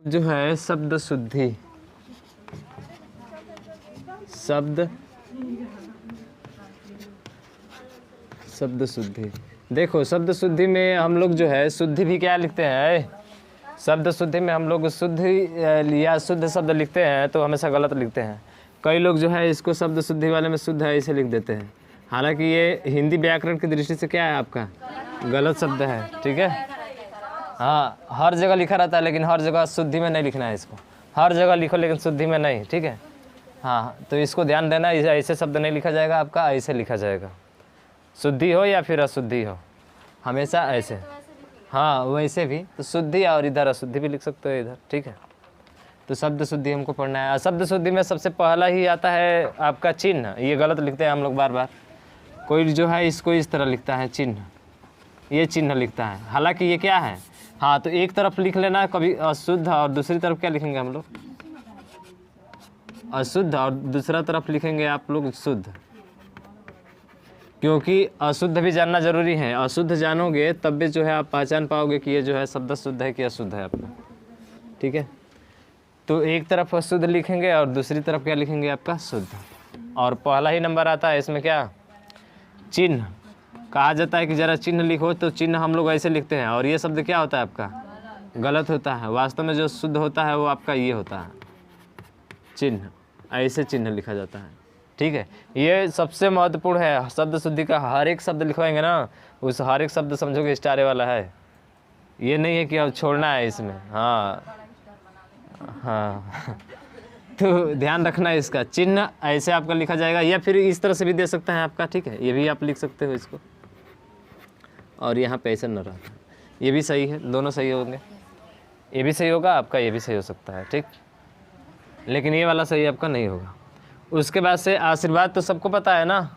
जो है शब्द शुद्धि, शब्द शुद्धि। देखो शब्द शुद्धि में हम लोग जो है शुद्धि भी क्या लिखते हैं, शब्द शुद्धि में हम लोग शुद्धि या शुद्ध शब्द लिखते हैं तो हमेशा गलत लिखते हैं। कई लोग जो है इसको शब्द शुद्धि वाले में शुद्ध है इसे लिख देते हैं, हालांकि ये हिंदी व्याकरण की दृष्टि से क्या है आपका गलत शब्द है। ठीक है, हाँ हर जगह लिखा रहता है लेकिन हर जगह शुद्धि में नहीं लिखना है इसको, हर जगह लिखो लेकिन शुद्धि में नहीं। ठीक है, हाँ तो इसको ध्यान देना, ऐसे शब्द नहीं लिखा जाएगा आपका, ऐसे लिखा जाएगा, शुद्धि हो या फिर अशुद्धि हो हमेशा ऐसे। हाँ वैसे भी तो शुद्धि और इधर अशुद्धि भी लिख सकते हो इधर। ठीक है, तो शब्द शुद्धि हमको पढ़ना है। शब्द शुद्धि में सबसे पहला ही आता है आपका चिन्ह, ये गलत लिखते हैं हम लोग बार बार। कोई जो है इसको इस तरह लिखता है चिन्ह, ये चिन्ह लिखता है, हालांकि ये क्या है, हाँ तो एक तरफ लिख लेना कभी अशुद्ध और दूसरी तरफ क्या लिखेंगे हम लोग अशुद्ध, और दूसरा तरफ लिखेंगे आप लोग शुद्ध, क्योंकि अशुद्ध भी जानना जरूरी है। अशुद्ध जानोगे तब भी जो है आप पहचान पाओगे कि ये जो है शब्द शुद्ध है कि अशुद्ध है आपका। ठीक है, तो एक तरफ अशुद्ध लिखेंगे और दूसरी तरफ क्या लिखेंगे आपका शुद्ध। और पहला ही नंबर आता है इसमें क्या, चिन्ह। कहा जाता है कि ज़रा चिन्ह लिखो, तो चिन्ह हम लोग ऐसे लिखते हैं और ये शब्द क्या होता है आपका गलत होता है। वास्तव में जो शुद्ध होता है वो आपका ये होता है चिन्ह, ऐसे चिन्ह लिखा जाता है। ठीक है, ये सबसे महत्वपूर्ण है शब्द शुद्धि का। हर एक शब्द लिखवाएंगे ना, उस हर एक शब्द समझोगे स्टारे वाला है, ये नहीं है कि अब छोड़ना है इसमें। हाँ हाँ तो ध्यान रखना है इसका, चिन्ह ऐसे आपका लिखा जाएगा या फिर इस तरह से भी दे सकता है आपका। ठीक है, ये भी आप लिख सकते हो इसको, और यहाँ पे ऐसा न रहता, ये भी सही है, दोनों सही होंगे, ये भी सही होगा आपका, ये भी सही हो सकता है। ठीक, लेकिन ये वाला सही आपका नहीं होगा। उसके बाद से आशीर्वाद तो सबको पता है ना,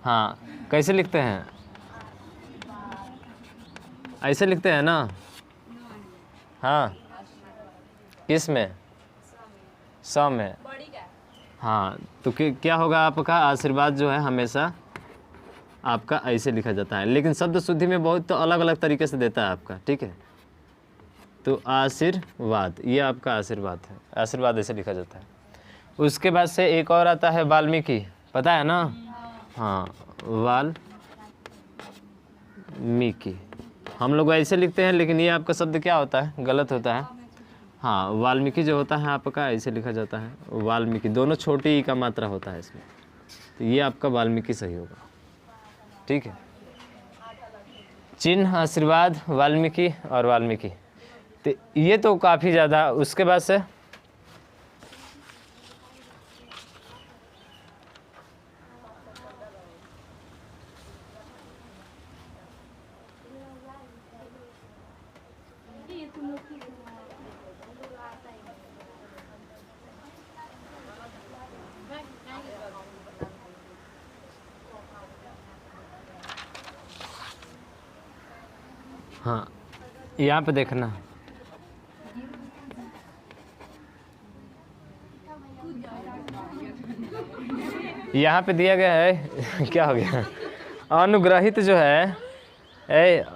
हाँ कैसे लिखते हैं, ऐसे लिखते हैं ना, हाँ किस में, स में, हाँ तो क्या होगा आपका आशीर्वाद जो है हमेशा आपका ऐसे लिखा जाता है, लेकिन शब्द शुद्धि में बहुत तो अलग अलग तरीके से देता है आपका। ठीक है, तो आशीर्वाद, ये आपका आशीर्वाद है, आशीर्वाद ऐसे लिखा जाता है। उसके बाद से एक और आता है वाल्मीकि, पता है ना, हाँ वाल्मीकि हम लोग ऐसे लिखते हैं लेकिन ये आपका शब्द क्या होता है गलत होता है। हाँ वाल्मीकि जो होता है आपका ऐसे लिखा जाता है वाल्मीकि, दोनों छोटी ई का मात्रा होता है इसमें, तो ये आपका वाल्मीकि सही होगा। ठीक है, चिन्ह आशीर्वाद वाल्मीकि और वाल्मीकि, तो ये तो काफ़ी ज़्यादा। उसके बाद से हाँ यहाँ पे देखना, यहाँ पे दिया गया है क्या हो गया, अनुग्रहित जो है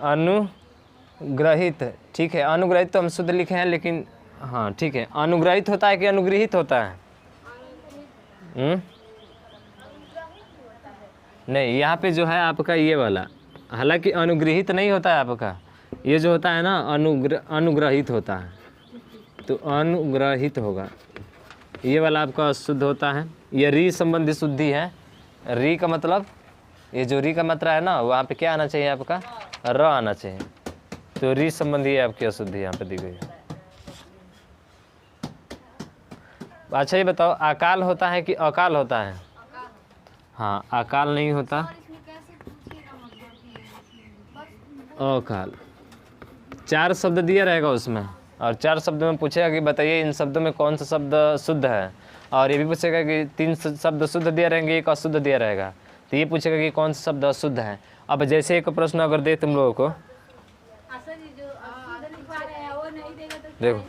अनुग्रहित। ठीक है, अनुग्रहित तो हम शुद्ध लिखे हैं लेकिन हाँ ठीक है, अनुग्रहित होता है कि अनुग्रहित होता है, नहीं यहाँ पे जो है आपका ये वाला, हालांकि अनुग्रहित नहीं होता है आपका, ये जो होता है ना अनुग्रहित होता है, तो अनुग्रहित होगा, ये वाला आपका शुद्ध होता है। ये री संबंधी शुद्धि है, री का मतलब ये जो री का मात्रा है ना वहाँ पे क्या आना चाहिए आपका र आना चाहिए, तो री संबंधी है आपकी अशुद्धि यहाँ पे दी गई है। अच्छा ये बताओ अकाल होता है कि अकाल होता है, हाँ अकाल नहीं होता, अकाल। 4 शब्द दिया रहेगा उसमें, और 4 शब्द में पूछेगा कि बताइए इन शब्दों में कौन सा शब्द शुद्ध है, और ये भी पूछेगा कि 3 शब्द शुद्ध दिया रहेंगे, एक अशुद्ध दिया रहेगा, तो ये पूछेगा कि कौन सा शब्द अशुद्ध है। अब जैसे एक प्रश्न अगर दे तुम लोगों को, देखो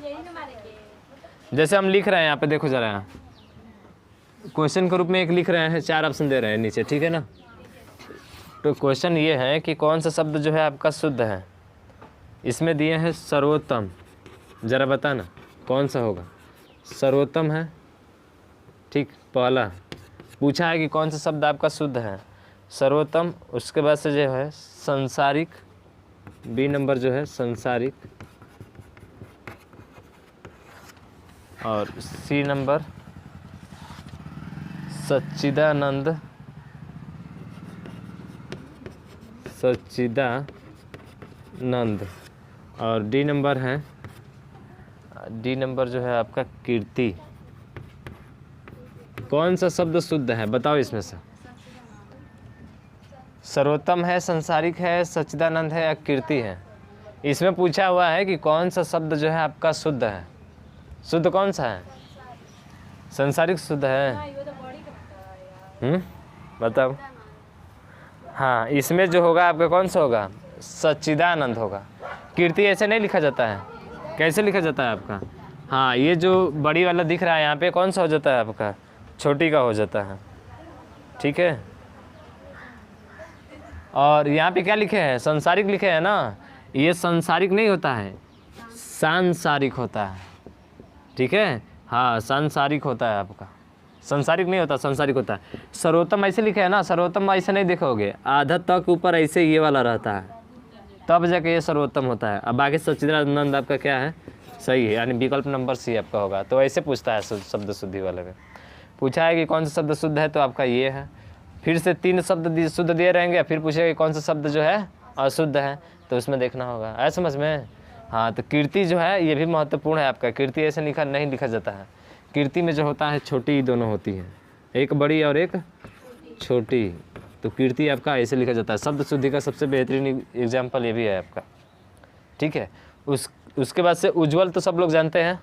जैसे हम लिख रहे हैं यहाँ पे, देखो जरा यहाँ क्वेश्चन के रूप में एक लिख रहे हैं, 4 ऑप्शन दे रहे हैं नीचे, ठीक है ना। तो क्वेश्चन ये है कि कौन सा शब्द जो है आपका शुद्ध है, इसमें दिए हैं सर्वोत्तम, ज़रा बताना कौन सा होगा। सर्वोत्तम है, ठीक, पहला पूछा है कि कौन सा शब्द आपका शुद्ध है, सर्वोत्तम। उसके बाद से जो है संसारिक, बी नंबर जो है संसारिक, और सी नंबर सच्चिदानंद, सच्चिदानंद, और डी नंबर है, डी नंबर जो है आपका कीर्ति। कौन सा शब्द शुद्ध है बताओ इसमें से। सर्वोत्तम है, संसारिक है, सच्चिदानंद है या कीर्ति है। इसमें पूछा हुआ है कि कौन सा शब्द जो है आपका शुद्ध है। शुद्ध कौन सा है? संसारिक शुद्ध है। बताओ। हाँ, इसमें जो होगा आपका कौन सा होगा? सच्चिदानंद होगा। कीर्ति ऐसे नहीं लिखा जाता है। कैसे लिखा जाता है आपका? हाँ, ये जो बड़ी वाला दिख रहा है यहाँ पे कौन सा हो जाता है आपका? छोटी का हो जाता है, ठीक है। और यहाँ पे क्या लिखे हैं? संसारिक लिखे हैं ना। ये संसारिक नहीं होता है, सांसारिक होता है, ठीक है। हाँ, सांसारिक होता है आपका, संसारिक नहीं होता, संसारिक होता है। सर्वोत्तम ऐसे लिखे है ना, सर्वोत्तम ऐसे नहीं देखोगे, आधा तक ऊपर ऐसे ये वाला रहता है, तब जाके ये सर्वोत्तम होता है। अब बाकी सच्चिदानंद आपका क्या है? सही है, यानी विकल्प नंबर सी आपका होगा। तो ऐसे पूछता है शब्द शुद्धि वाले में। पूछा है कि कौन सा शब्द शुद्ध है, तो आपका ये है। फिर से 3 शब्द शुद्ध दिए रहेंगे, फिर पूछेगा कौन सा शब्द जो है अशुद्ध है, तो उसमें देखना होगा। ऐसा समझ में? हाँ, तो कीर्ति जो है ये भी महत्वपूर्ण है आपका। कीर्ति ऐसे नहीं लिखा जाता है। कीर्ति में जो होता है छोटी दोनों होती है, एक बड़ी और एक छोटी। तो कीर्ति आपका ऐसे लिखा जाता है। शब्द शुद्धि का सबसे बेहतरीन एग्जाम्पल ये भी है आपका, ठीक है। उसके बाद से उज्ज्वल तो सब लोग जानते हैं।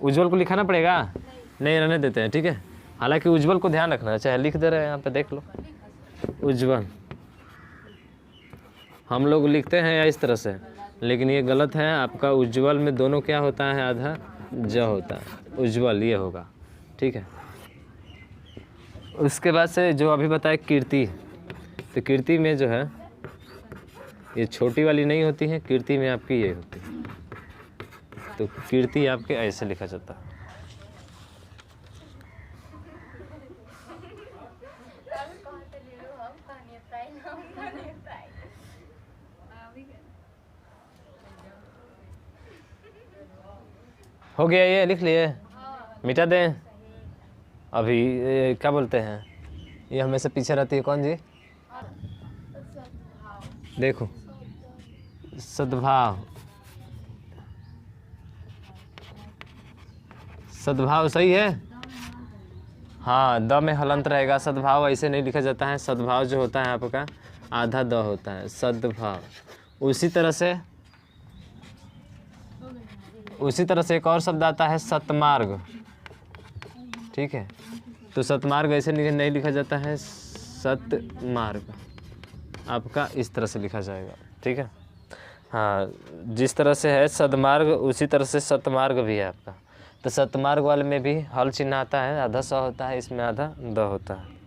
उज्ज्वल को लिखाना पड़ेगा? नहीं, रहने देते हैं, ठीक है। हालांकि उज्ज्वल को ध्यान रखना है, चाहे लिख दे रहे हैं यहाँ पे, देख लो। उज्ज्वल हम लोग लिखते हैं इस तरह से, लेकिन ये गलत है आपका। उज्ज्वल में दोनों क्या होता है? आधा ज होता है। उज्ज्वल ये होगा, ठीक है। उसके बाद से जो अभी बताया कीर्ति, तो कीर्ति में जो है ये छोटी वाली नहीं होती है, कीर्ति में आपकी ये होती है। तो कीर्ति आपके ऐसे लिखा जाता है। हो गया, ये लिख लिए, मिटा दें अभी। क्या बोलते हैं, ये हमेशा पीछे रहती है कौन जी? देखो, सद्भाव। सद्भाव सही है। हाँ, द में हलंत रहेगा। सद्भाव ऐसे नहीं लिखा जाता है। सद्भाव जो होता है आपका आधा द होता है, सद्भाव। उसी तरह से एक और शब्द आता है सतमार्ग, ठीक है। तो सतमार्ग ऐसे नहीं लिखा जाता है, सतमार्ग आपका इस तरह से लिखा जाएगा, ठीक है। हाँ, जिस तरह से है सदमार्ग उसी तरह से सतमार्ग भी है आपका। तो सतमार्ग वाले में भी हल चिन्ह आता है, आधा स होता है, इसमें आधा द होता है।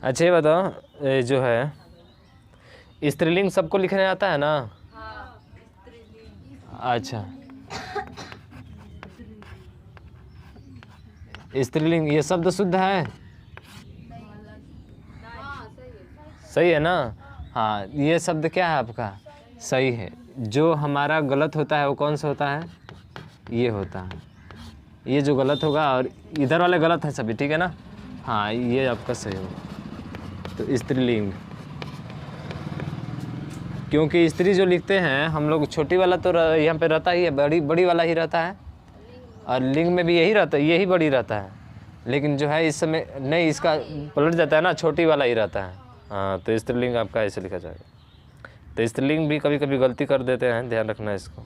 अच्छा, ये बताओ, ये जो है स्त्रीलिंग सबको लिखने आता है ना? अच्छा, स्त्रीलिंग ये शब्द शुद्ध है? सही है ना? हाँ, ये शब्द क्या है आपका? सही है। जो हमारा गलत होता है वो कौन सा होता है? ये होता है। ये जो गलत होगा, और इधर वाले गलत है सभी, ठीक है ना? हाँ, ये आपका सही होगा। तो स्त्रीलिंग, क्योंकि स्त्री जो लिखते हैं हम लोग, छोटी वाला तो यहाँ पे रहता ही है, बड़ी वाला ही रहता है, और लिंग में भी यही रहता है, यही बड़ी रहता है। लेकिन जो है इस समय नहीं, इसका पलट जाता है ना, छोटी वाला ही रहता है। हाँ, तो स्त्रीलिंग आपका ऐसे लिखा जाएगा। तो स्त्रीलिंग भी कभी कभी गलती कर देते हैं, ध्यान रखना इसको।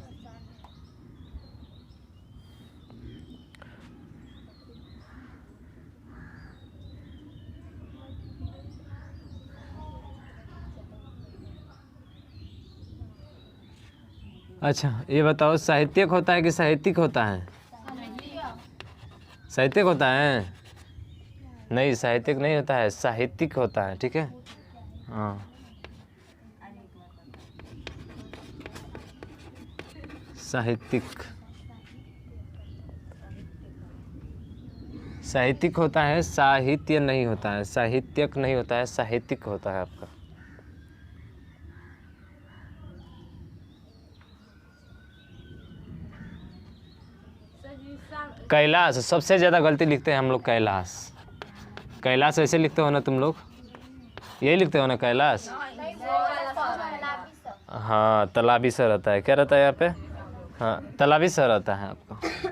अच्छा, ये बताओ, साहित्यिक होता है कि साहित्यिक होता है? साहित्यिक होता है? नहीं, साहित्यिक नहीं होता है, साहित्यिक होता है, ठीक है। हाँ, साहित्यिक, साहित्यिक होता है, साहित्य नहीं होता है, साहित्यिक नहीं होता है, साहित्यिक होता है आपका। कैलाश, सबसे ज़्यादा गलती लिखते हैं हम लोग कैलाश। कैलाश ऐसे लिखते हो ना तुम लोग, यही लिखते हो ना कैलाश? हाँ, तालाबी सा रहता है, क्या रहता है यहाँ पे? हाँ, तालाबी सा रहता है आपका,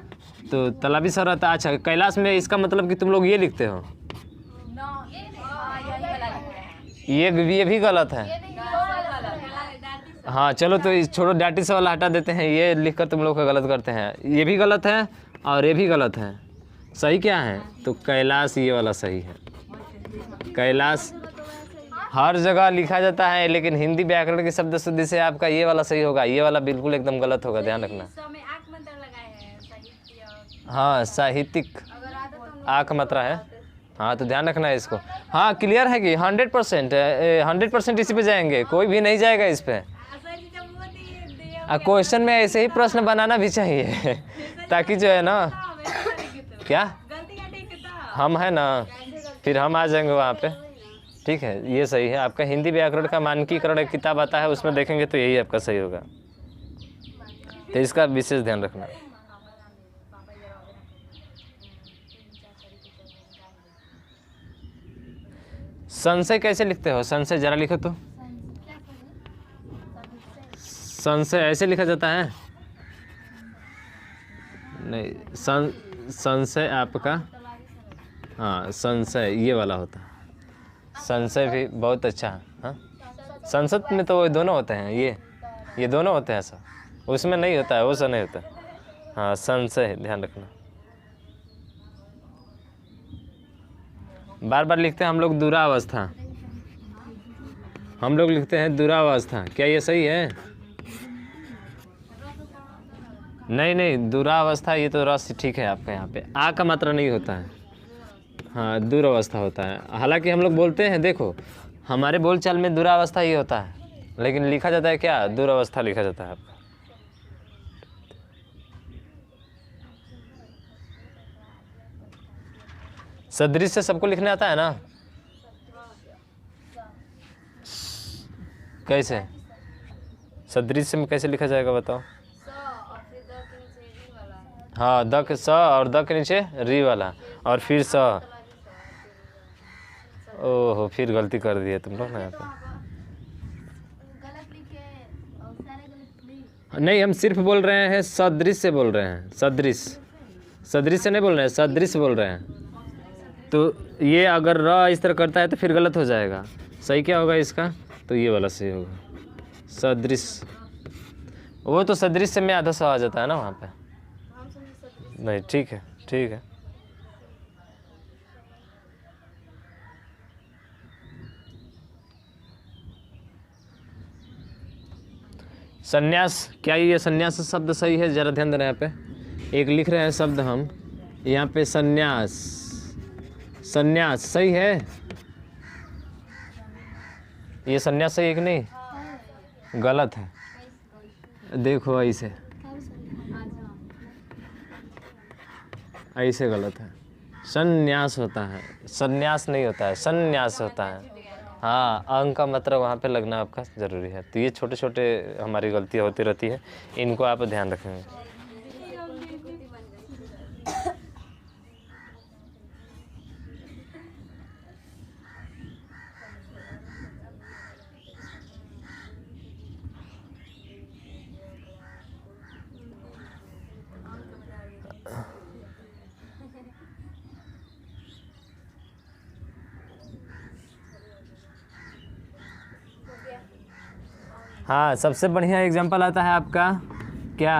तो तालाबी सा रहता है। अच्छा, कैलाश में इसका मतलब कि तुम लोग ये लिखते हो, ये भी गलत है। हाँ चलो, तो इस छोड़ो, डाटी से वाला हटा देते हैं, ये लिखकर तुम लोग का गलत करते हैं, ये भी गलत है और ये भी गलत है। सही क्या है? तो कैलाश ये वाला सही है। कैलाश हर जगह लिखा जाता है, लेकिन हिंदी व्याकरण की शब्द शुद्धि से आपका ये वाला सही होगा, ये वाला बिल्कुल एकदम गलत होगा, ध्यान रखना। हाँ, साहित्यिक आक मात्रा है, हाँ, तो ध्यान रखना है इसको। हाँ, क्लियर है कि 100% इसी पे जाएंगे, कोई भी नहीं जाएगा इस पे। क्वेश्चन में ऐसे ही प्रश्न बनाना भी चाहिए ताकि जो है ना, क्या हम है ना, फिर हम आ जाएंगे वहाँ पे, ठीक है। ये सही है आपका। हिंदी व्याकरण का मानकीकरण एक किताब आता है, उसमें देखेंगे तो यही आपका सही होगा, तो इसका विशेष ध्यान रखना। संशय कैसे लिखते हो? संशय जरा लिखो तो। संशय ऐसे लिखा जाता है? नहीं, संशय आपका, हाँ, संशय ये वाला होता है। संशय भी बहुत अच्छा है। हाँ, संसद में तो वो दोनों होते हैं, ये दोनों होते हैं, ऐसा उसमें नहीं होता है, वो सब नहीं होता है। हाँ, संशय, ध्यान रखना। बार बार लिखते हैं हम लोग दुरावस्था, हम लोग लिखते हैं दुरावस्था, क्या ये सही है? नहीं, दुरावस्था ये तो रस ठीक है आपका, यहाँ पे आ का मात्रा नहीं होता है। हाँ, दुरावस्था होता है। हालांकि हम लोग बोलते हैं, देखो हमारे बोलचाल में दुरावस्था ही होता है, लेकिन लिखा जाता है क्या? दुरावस्था लिखा जाता है आपका। सदृश से सबको लिखने आता है ना? कैसे सदृश से में कैसे लिखा जाएगा बताओ? हाँ, द के स और द के नीचे री वाला और फिर स। ओहो, फिर गलती कर दिए तुम लोग ना यहाँ पे। नहीं, हम सिर्फ बोल रहे हैं सदृश से बोल रहे हैं, सदृश, सदृश से नहीं बोल रहे हैं, सदृश बोल रहे हैं। तो ये अगर र इस तरह करता है तो फिर गलत हो जाएगा। सही क्या होगा इसका? तो ये वाला सही होगा, सदृश। वो तो सदृश से में आधा सा आ जाता है ना वहाँ पे। नहीं, ठीक है, ठीक है। संन्यास, क्या ये संन्यास शब्द सही है? जरा ध्यान देना यहाँ पे। एक लिख रहे हैं शब्द हम यहाँ पे, संन्यास, संन्यास सही है? ये संन्यास सही है कि नहीं? गलत है। देखो ऐसे, ऐसे गलत है। संन्यास होता है, संन्यास नहीं होता है, संन्यास होता है। हाँ, अंक का मतलब वहाँ पे लगना आपका ज़रूरी है। तो ये छोटे छोटे हमारी गलतियाँ होती रहती है, इनको आप ध्यान रखेंगे। हाँ, सबसे बढ़िया एग्जाम्पल आता है आपका क्या?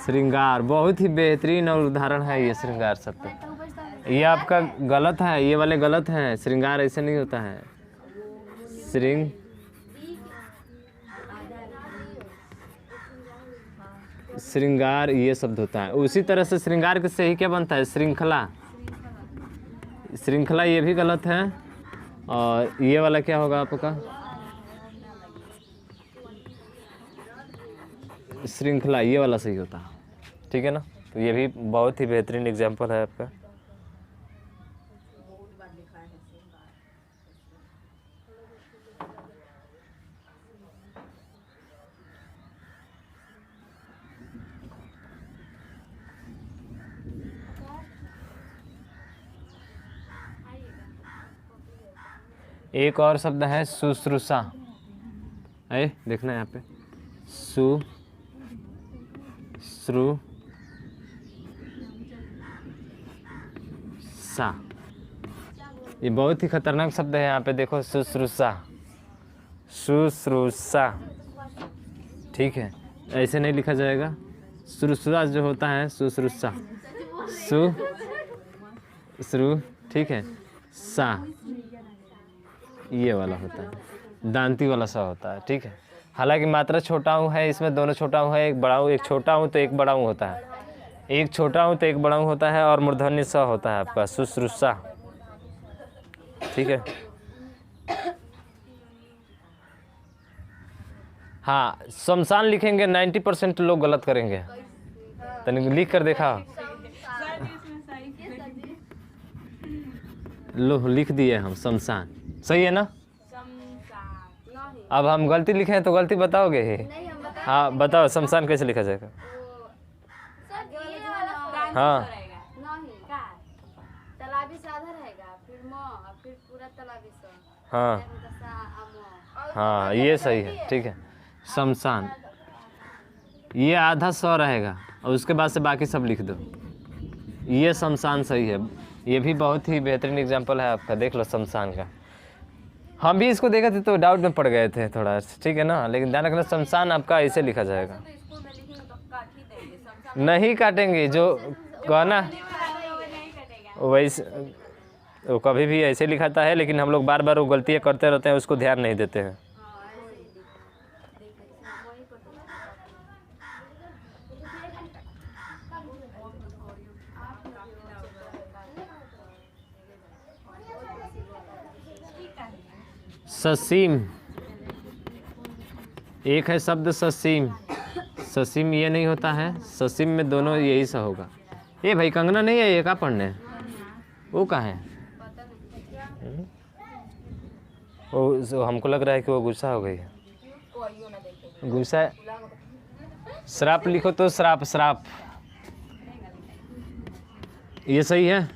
श्रृंगार। बहुत ही बेहतरीन और उदाहरण है ये श्रृंगार शब्द। ये आपका गलत है, ये वाले गलत हैं। श्रृंगार ऐसे नहीं होता है। श्रृंगार ये शब्द होता है। उसी तरह से श्रृंगार के से ही क्या बनता है, श्रृंखला। श्रृंखला ये भी गलत है। और ये वाला क्या होगा आपका, श्रृंखला, ये वाला सही होता है। ठीक है ना। तो ये भी बहुत ही बेहतरीन एग्जाम्पल है आपका। एक और शब्द है शुश्रूषा। देखना यहाँ पे, शुश्रूषा, ये बहुत ही खतरनाक शब्द है। यहाँ पे देखो, शुश्रूषा, शुश्रूषा। ठीक है, ऐसे नहीं लिखा जाएगा। शुश्रूषा जो होता है, शुश्रूषा, शुश्रू, ठीक है, सा, ये वाला होता है, दांती वाला सा होता है। ठीक है, हालांकि मात्रा छोटा हूँ है इसमें, दोनों छोटा हूँ है, एक बड़ा हूँ, एक छोटा हूँ तो एक बड़ा हूँ होता है, एक छोटा हूँ तो एक बड़ा हूँ होता है, और मूर्धन्य सा होता है आपका, शुश्रूषा। ठीक है। हाँ, शमशान लिखेंगे 90% लोग गलत करेंगे। तनिक लिख कर देखा, लो लिख दिए हम शमशान, सही है ना। अब हम गलती लिखे हैं तो गलती बताओगे ही। हाँ बताओ, शमशान कैसे लिखा जाएगा। हाँ हाँ हाँ, ये सही है। ठीक है, शमशान, ये आधा सौ रहेगा और उसके बाद से बाकी सब लिख दो। ये शमशान सही है। ये भी बहुत ही बेहतरीन एग्जाम्पल है आपका, देख लो शमशान का। हम भी इसको देखा थे तो डाउट में पड़ गए थे थोड़ा, ठीक है ना। लेकिन ध्यान रखना, शमशान आपका ऐसे लिखा जाएगा। नहीं काटेंगे, जो कहना वैसे वो कभी भी ऐसे लिखाता है, लेकिन हम लोग बार बार वो गलतियाँ करते रहते हैं, उसको ध्यान नहीं देते हैं। ससीम, एक है शब्द ससीम, ससीम ये नहीं होता है, ससीम में दोनों यही सा होगा। ये भाई कंगना नहीं है, ये क्या पढ़ने, वो कहाँ है? वो हमको लग रहा है कि वो गुस्सा हो गई है। गुस्सा, श्राप लिखो तो श्राप, श्राप ये सही है,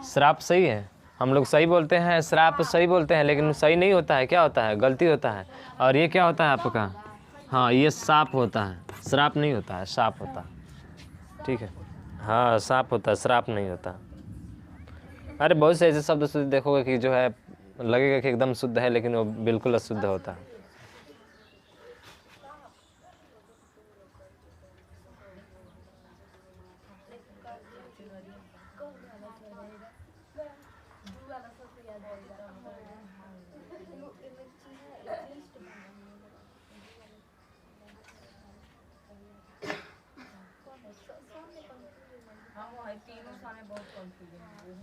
श्राप सही है। हम लोग सही बोलते हैं, श्राप सही बोलते हैं, लेकिन सही नहीं होता है। क्या होता है? गलती होता है। और ये क्या होता है आपका? हाँ, ये साप होता है, श्राप नहीं होता है, साप होता है। ठीक है, हाँ साप होता है, श्राप नहीं होता। अरे बहुत से ऐसे शब्द शुद्ध देखोगे कि जो है लगेगा कि एकदम शुद्ध है, लेकिन वो बिल्कुल अशुद्ध होता है।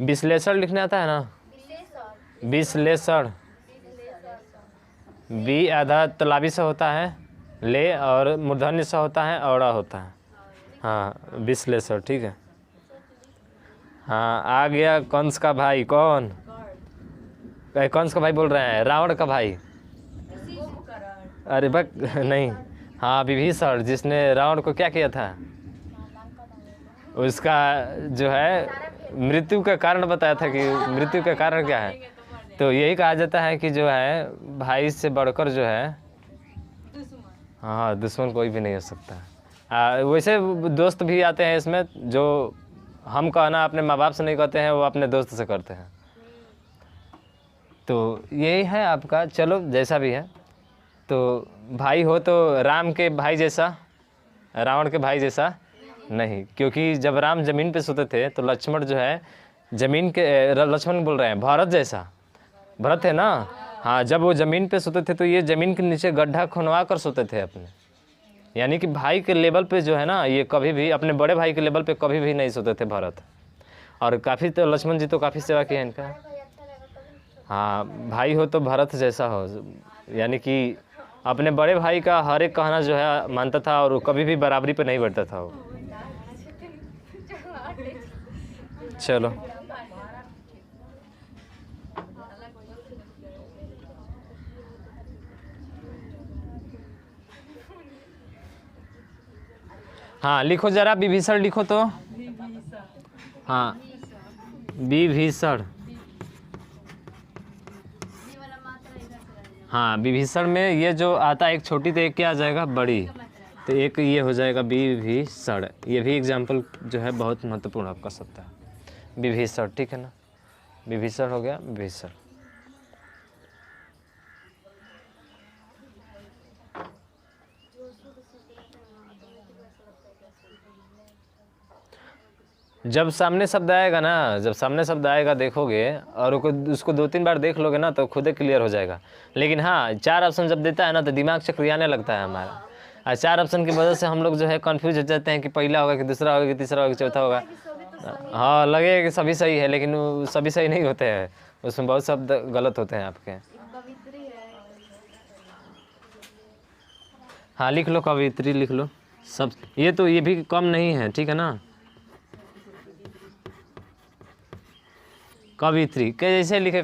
विश्लेषण लिखने आता है ना, विश्लेषण, बी आधा तलाबी सा होता है, ले और मूर्धन्य सा होता है, औड़ा होता है। हाँ विश्लेषण, ठीक है। हाँ आ गया कंस का भाई, कौन? कंस का भाई बोल रहे हैं, रावण का भाई। अरे बक नहीं, हाँ विभीषण, जिसने रावण को क्या किया था, उसका जो है मृत्यु का कारण बताया था कि मृत्यु का कारण क्या है। तो यही कहा जाता है कि जो है भाई से बढ़कर जो है, हाँ दुश्मन कोई भी नहीं हो सकता। वैसे दोस्त भी आते हैं इसमें, जो हम कहना अपने माँ बाप से नहीं कहते हैं, वो अपने दोस्त से करते हैं। तो यही है आपका, चलो जैसा भी है। तो भाई हो तो राम के भाई जैसा, रावण के भाई जैसा नहीं, क्योंकि जब राम जमीन पे सोते थे तो लक्ष्मण जो है जमीन के, लक्ष्मण बोल रहे हैं भरत जैसा, भरत है ना, हाँ जब वो ज़मीन पे सोते थे तो ये ज़मीन के नीचे गड्ढा खुनवा कर सोते थे अपने। यानी कि भाई के लेवल पे जो है ना, ये कभी भी अपने बड़े भाई के लेवल पे कभी भी नहीं सोते थे भरत। और काफ़ी तो लक्ष्मण जी तो काफ़ी सेवा की है इनका। हाँ, भाई हो तो भरत जैसा हो, यानी कि अपने बड़े भाई का हर एक कहना जो है मानता था और कभी भी बराबरी पे नहीं बैठता था वो। चलो हाँ, लिखो जरा विभीषण लिखो तो। हाँ, विभीषण। हाँ, विभीषण में ये जो आता है एक छोटी तो एक क्या आ जाएगा, बड़ी, तो एक ये हो जाएगा विभीषण। ये भी एग्जाम्पल जो है बहुत महत्वपूर्ण आपका शब्द है, विभीषण, ठीक है ना। विभीषण हो गया, विभीषण। जब सामने शब्द आएगा ना, जब सामने शब्द आएगा देखोगे और उसको 2-3 बार देख लोगे ना तो खुद ही क्लियर हो जाएगा। लेकिन हाँ, 4 ऑप्शन जब देता है ना तो दिमाग चक्रियाने लगता है हमारा, और 4 ऑप्शन की वजह से हम लोग जो है कन्फ्यूज हो जाते हैं कि पहला होगा कि दूसरा होगा कि तीसरा होगा कि चौथा होगा। हाँ, लगेगा कि सभी सही है, लेकिन वो सभी सही नहीं होते हैं, उसमें बहुत शब्द गलत होते हैं आपके। हाँ, लिख लो, कवित्री लिख लो सब। ये तो ये भी कम नहीं है, ठीक है ना। कवित्री कैसे लिखा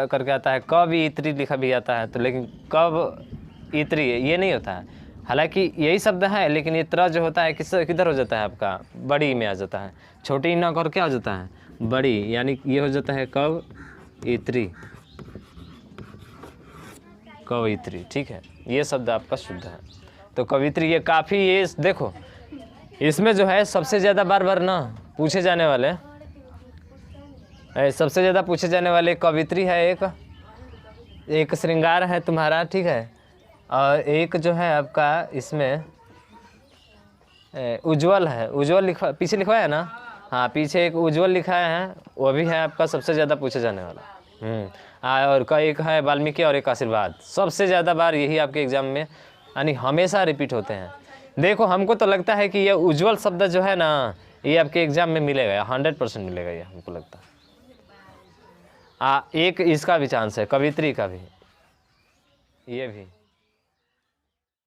करके आता है, कवित्री लिखा भी आता है तो, लेकिन कब इत्री ये नहीं होता है। हालांकि यही शब्द है, लेकिन ये त्र जो होता है किधर हो जाता है आपका, बड़ी में आ जाता है। छोटी ना कर क्या हो जाता है, बड़ी, यानी ये हो जाता है कव इत्री, कवित्री, ठीक है। ये शब्द आपका शुद्ध है। तो कवित्री ये काफ़ी, ये देखो इसमें जो है सबसे ज़्यादा बार ना पूछे जाने वाले, सबसे ज़्यादा पूछे जाने वाले कवित्री है, एक श्रृंगार है तुम्हारा, ठीक है। और एक जो है आपका इसमें उज्ज्वल है, उज्ज्वल लिखा पीछे लिखवाया ना। हाँ, पीछे एक उज्ज्वल लिखा है, वो भी है आपका सबसे ज़्यादा पूछे जाने वाला। और का एक है वाल्मीकि और एक आशीर्वाद। सबसे ज़्यादा बार यही आपके एग्जाम में यानी हमेशा रिपीट होते हैं। देखो हमको तो लगता है कि ये उज्ज्वल शब्द जो है ना, ये आपके एग्जाम में मिलेगा, 100% मिलेगा ये हमको लगता है। एक इसका भी चांस है, कवित्री का भी, ये भी।